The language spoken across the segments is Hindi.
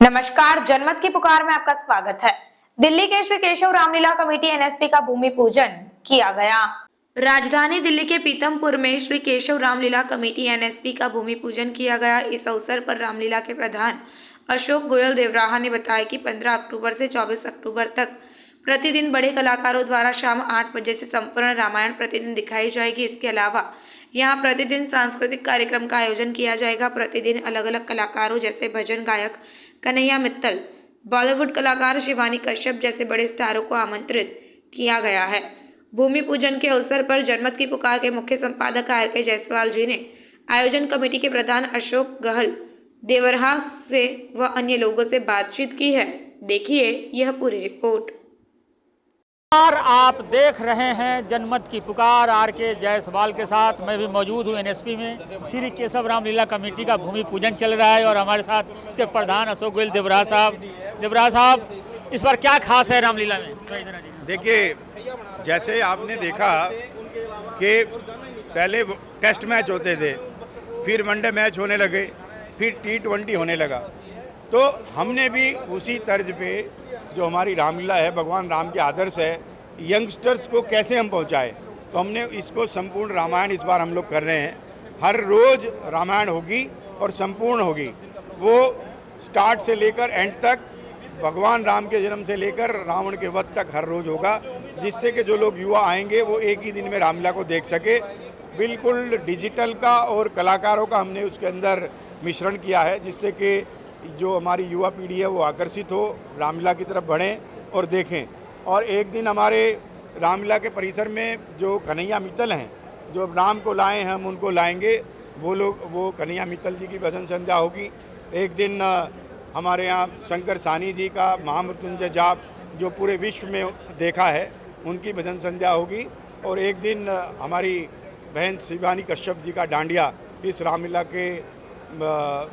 नमस्कार, जनमत की पुकार में आपका स्वागत है। दिल्ली के श्री केशव रामलीला कमेटी एनएसपी का भूमि पूजन किया गया। राजधानी दिल्ली के पीतमपुर में श्री केशव रामलीला कमेटी एनएसपी का भूमि पूजन किया गया। इस अवसर पर रामलीला के प्रधान अशोक गोयल देवराहा ने बताया कि 15 अक्टूबर से 24 अक्टूबर तक प्रतिदिन बड़े कलाकारों द्वारा शाम 8 बजे से संपूर्ण रामायण प्रतिदिन दिखाई जाएगी। इसके अलावा यहाँ प्रतिदिन सांस्कृतिक कार्यक्रम का आयोजन किया जाएगा। प्रतिदिन अलग अलग कलाकारों जैसे भजन गायक कन्हैया मित्तल, बॉलीवुड कलाकार शिवानी कश्यप जैसे बड़े स्टारों को आमंत्रित किया गया है। भूमि पूजन के अवसर पर जनमत की पुकार के मुख्य संपादक आर.के. जायसवाल जी ने आयोजन कमेटी के प्रधान अशोक गहल देवराहा से व अन्य लोगों से बातचीत की है। देखिए यह पूरी रिपोर्ट। और आप देख रहे हैं जनमत की पुकार आर.के. जायसवाल के साथ। मैं भी मौजूद हूँ एनएसपी में। श्री केशव रामलीला कमेटी का भूमि पूजन चल रहा है और हमारे साथ इसके प्रधान अशोक गोयल देवराहा साहब। देवराहा साहब, इस बार क्या खास है रामलीला में? देखिए, जैसे आपने देखा कि पहले टेस्ट मैच होते थे, फिर वनडे मैच होने लगे, फिर T20 होने लगा, तो हमने भी उसी तर्ज पे जो हमारी रामलीला है, भगवान राम के आदर्श है, यंगस्टर्स को कैसे हम पहुंचाएं, तो हमने इसको संपूर्ण रामायण इस बार हम लोग कर रहे हैं। हर रोज़ रामायण होगी और संपूर्ण होगी। वो स्टार्ट से लेकर एंड तक, भगवान राम के जन्म से लेकर रावण के वध तक हर रोज़ होगा, जिससे कि जो लोग युवा आएंगे वो एक ही दिन में रामलीला को देख सके। बिल्कुल डिजिटल का और कलाकारों का हमने उसके अंदर मिश्रण किया है, जिससे कि जो हमारी युवा पीढ़ी है वो आकर्षित हो, रामलीला की तरफ बढ़ें और देखें। और एक दिन हमारे रामलीला के परिसर में जो कन्हैया मित्तल हैं, जो राम को लाए हैं हम उनको लाएंगे, वो लोग, वो कन्हैया मित्तल जी की भजन संध्या होगी। एक दिन हमारे यहाँ शंकर सानी जी का महामृत्युंजय जाप जो पूरे विश्व में देखा है, उनकी भजन संध्या होगी। और एक दिन हमारी बहन शिवानी कश्यप जी का डांडिया इस रामलीला के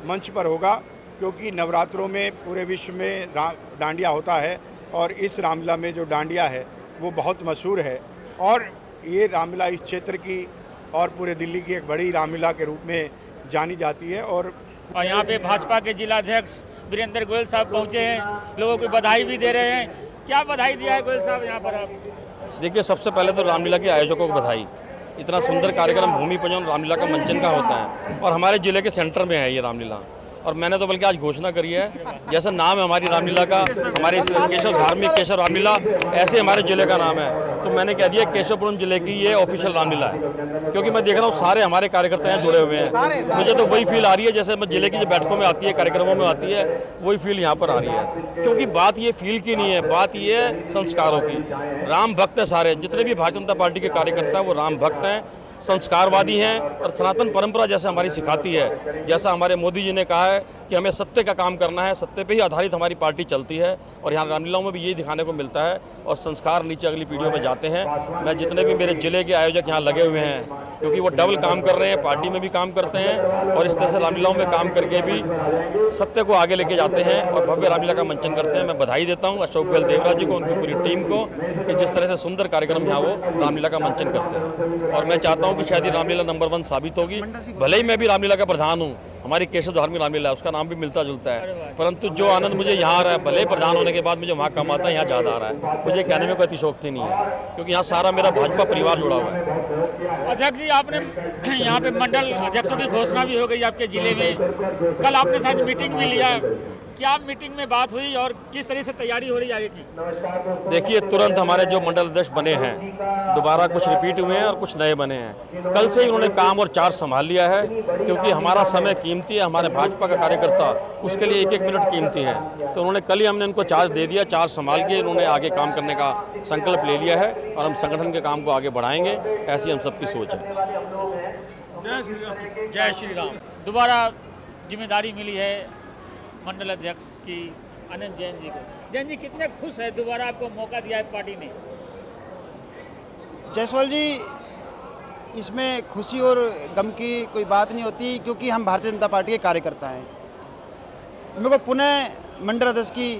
मंच पर होगा, क्योंकि नवरात्रों में पूरे विश्व में डांडिया होता है और इस रामलीला में जो डांडिया है वो बहुत मशहूर है। और ये रामलीला इस क्षेत्र की और पूरे दिल्ली की एक बड़ी रामलीला के रूप में जानी जाती है। और यहाँ पे भाजपा के जिलाध्यक्ष वीरेंद्र गोयल साहब पहुँचे हैं, लोगों को बधाई भी दे रहे हैं। क्या बधाई दिया है गोयल साहब यहाँ पर आप? देखिए, सबसे पहले तो रामलीला के आयोजकों को बधाई। इतना सुंदर कार्यक्रम भूमि पूजन रामलीला का मंचन का होता है और हमारे ज़िले के सेंटर में है ये रामलीला। और मैंने तो बल्कि आज घोषणा करी है, जैसा नाम है हमारी रामलीला का, हमारे केशव धार्मिक केशव रामलीला, ऐसे हमारे ज़िले का नाम है। तो मैंने कह दिया केशवपुरम जिले की ये ऑफिशियल रामलीला है, क्योंकि मैं देख रहा हूँ सारे हमारे कार्यकर्ता हैं जुड़े हुए हैं। मुझे तो वही फील आ रही है जैसे मैं जिले की जो बैठकों में आती है, कार्यक्रमों में आती है, वही फील यहाँ पर आ रही है। क्योंकि बात ये फील की नहीं है, बात ये है संस्कारों की। राम भक्त हैं सारे, जितने भी भारतीय जनता पार्टी के कार्यकर्ता हैं वो राम भक्त हैं, संस्कारवादी हैं और सनातन परंपरा जैसे हमारी सिखाती है। जैसा हमारे मोदी जी ने कहा है कि हमें सत्य का काम करना है, सत्य पे ही आधारित हमारी पार्टी चलती है और यहाँ रामलीलाओं में भी यही दिखाने को मिलता है और संस्कार नीचे अगली पीढ़ियों में जाते हैं। मैं जितने भी मेरे जिले के आयोजक यहाँ लगे हुए हैं, क्योंकि वो डबल काम कर रहे हैं, पार्टी में भी काम करते हैं और इस तरह से रामलीलाओं में काम करके भी सत्य को आगे लेके जाते हैं और भव्य रामलीला का मंचन करते हैं। मैं बधाई देता हूँ अशोक गोयल देवराहा जी को, उनकी पूरी टीम को, कि जिस तरह से सुंदर कार्यक्रम यहाँ वो रामलीला का मंचन करते हैं। और मैं चाहता हूँ कि शायद ये रामलीला नंबर 1 साबित होगी। भले ही मैं भी रामलीला का प्रधान हूँ, हमारी केशव धार्मिक रामलीला है, उसका नाम भी मिलता जुलता है, परंतु जो आनंद मुझे यहाँ आ रहा है, भले प्रधान होने के बाद मुझे वहाँ कम आता है, यहाँ ज़्यादा आ रहा है। मुझे कहने में कोई अतिशोक्ति नहीं है, क्योंकि यहाँ सारा मेरा भाजपा परिवार जुड़ा हुआ है। अध्यक्ष जी, आपने यहाँ पे मंडल अध्यक्षों की घोषणा भी हो गई आपके जिले में। कल आपने शायद मीटिंग भी लिया, क्या मीटिंग में बात हुई और किस तरह से तैयारी हो रही है आगे की? देखिए, तुरंत हमारे जो मंडल अध्यक्ष बने हैं दोबारा कुछ रिपीट हुए हैं और कुछ नए बने हैं। कल से ही उन्होंने काम और चार्ज संभाल लिया है, क्योंकि हमारा समय कीमती है, हमारे भाजपा का कार्यकर्ता उसके लिए 1-1 मिनट कीमती है। तो उन्होंने कल ही हमने उनको चार्ज दे दिया, चार्ज संभाल के उन्होंने आगे काम करने का संकल्प ले लिया है और हम संगठन के काम को आगे बढ़ाएंगे, ऐसी हम सबकी सोच है। जय श्री राम। जय श्री राम। दोबारा जिम्मेदारी मिली है मंडल अध्यक्ष की आनंद जैन जी को। जैन जी, कितने खुश है दोबारा आपको मौका दिया है पार्टी ने? जायसवाल जी, इसमें खुशी और गम की कोई बात नहीं होती, क्योंकि हम भारतीय जनता पार्टी के कार्यकर्ता हैं। मेरे को पुनः मंडल अध्यक्ष की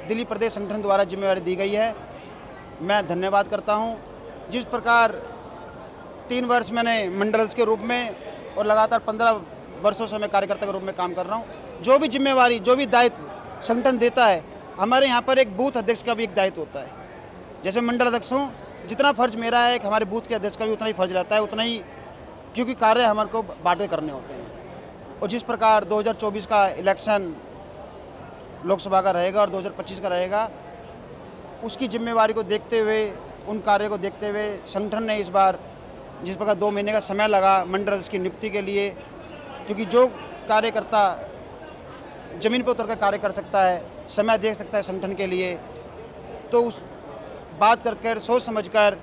दिल्ली प्रदेश संगठन द्वारा जिम्मेवारी दी गई है। मैं धन्यवाद करता हूं। जिस प्रकार 3 वर्ष मैंने मंडल अध्यक्ष के रूप में और लगातार 15 वर्षों से मैं कार्यकर्ता के रूप में काम कर रहा हूं, जो भी जिम्मेवारी, जो भी दायित्व संगठन देता है, हमारे यहाँ पर एक बूथ अध्यक्ष का भी एक दायित्व होता है। जैसे मंडल अध्यक्ष हूँ, जितना फ़र्ज मेरा है कि हमारे बूथ के अध्यक्ष का भी उतना ही फ़र्ज रहता है, उतना ही, क्योंकि कार्य हमारे को बांटे करने होते हैं। और जिस प्रकार 2024 का इलेक्शन लोकसभा का रहेगा और 2025 का रहेगा, उसकी जिम्मेवारी को देखते हुए, उन कार्यों को देखते हुए संगठन ने इस बार जिस प्रकार 2 महीने का समय लगा मंडल अध्यक्ष की नियुक्ति के लिए, क्योंकि जो कार्यकर्ता ज़मीन पर उतर कर कार्य कर सकता है, समय दे सकता है संगठन के लिए, तो उस बात कर सोच समझकर,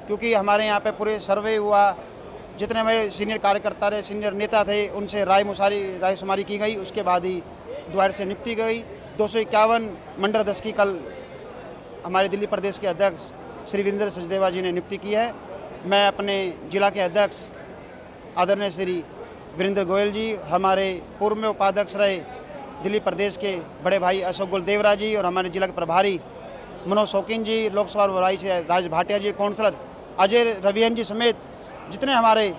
क्योंकि हमारे यहाँ पे पूरे सर्वे हुआ, जितने हमारे सीनियर कार्यकर्ता रहे, सीनियर नेता थे, उनसे रायशुमारी की गई, उसके बाद ही दोबारा से नियुक्ति गई। 251 मंडल अध्यक्ष की कल हमारे दिल्ली प्रदेश के अध्यक्ष श्री वीरेंद्र सचदेवा जी ने नियुक्ति की है। मैं अपने जिला के अध्यक्ष आदरणीय श्री वीरेंद्र गोयल जी, हमारे पूर्व में उपाध्यक्ष रहे दिल्ली प्रदेश के बड़े भाई अशोक गोलदेवरा जी और हमारे जिला के प्रभारी मनोज शौकीन जी, लोकसभा प्रभारी से राज भाटिया जी, काउंसलर अजय रवियन जी समेत जितने हमारे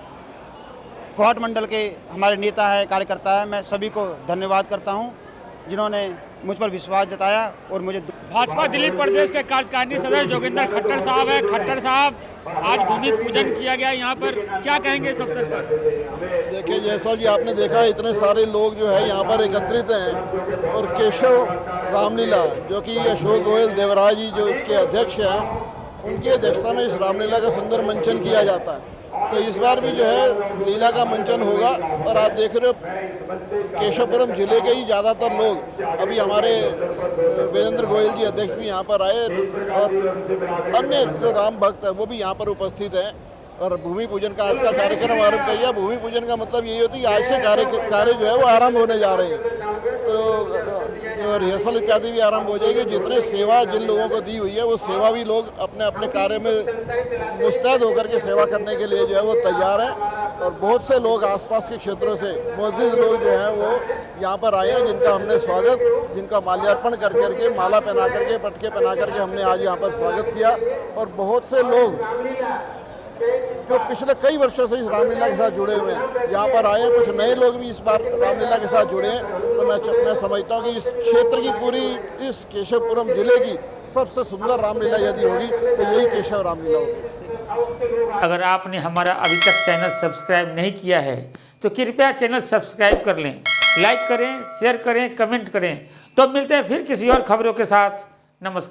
कोहाट मंडल के हमारे नेता हैं, कार्यकर्ता हैं, मैं सभी को धन्यवाद करता हूं जिन्होंने मुझ पर विश्वास जताया और मुझे। भाजपा दिल्ली प्रदेश के कार्यकारिणी सदस्य जोगिंदर खट्टर साहब है। खट्टर साहब, आज भूमि पूजन किया गया यहाँ पर, क्या कहेंगे इस अवसर पर? देखिए जयसवाल जी, आपने देखा इतने सारे लोग जो है यहाँ पर एकत्रित हैं और केशव रामलीला जो कि अशोक गोयल देवराज जी जो इसके अध्यक्ष हैं, उनकी अध्यक्षता में इस रामलीला का सुंदर मंचन किया जाता है। तो इस बार भी जो है लीला का मंचन होगा और आप देख रहे हो केशवपुरम जिले के ही ज़्यादातर लोग, अभी हमारे वीरेंद्र गोयल जी अध्यक्ष भी यहाँ पर आए और अन्य जो राम भक्त है वो भी यहाँ पर उपस्थित हैं और भूमि पूजन का आज का कार्यक्रम आरंभ किया। भूमि पूजन का मतलब यही होती है कि आज से कार्य जो है वो आरंभ होने जा रहे हैं, तो जो रिहर्सल इत्यादि भी आरंभ हो जाएगी। जितने सेवा जिन लोगों को दी हुई है वो सेवा भी लोग अपने अपने कार्य में मुस्तैद होकर के सेवा करने के लिए जो है वो तैयार हैं और बहुत से लोग आसपास के क्षेत्रों से मौजूद लोग जो हैं वो यहाँ पर आए हैं, जिनका हमने स्वागत, जिनका माल्यार्पण कर करके, माला पहना करके, पटके पहना करके हमने आज यहाँ पर स्वागत किया। और बहुत से लोग जो पिछले कई वर्षों से इस रामलीला के साथ जुड़े हुए हैं यहाँ पर आए हैं, कुछ नए लोग भी इस बार रामलीला के साथ जुड़े हैं। तो मैं समझता हूँ कि इस क्षेत्र की पूरी, इस केशवपुरम जिले की सबसे सुंदर रामलीला यदि होगी तो यही केशव रामलीला होगी। अगर आपने हमारा अभी तक चैनल सब्सक्राइब नहीं किया है तो कृपया चैनल सब्सक्राइब कर लें, लाइक करें, शेयर करें, कमेंट करें। तो मिलते हैं फिर किसी और खबरों के साथ। नमस्कार।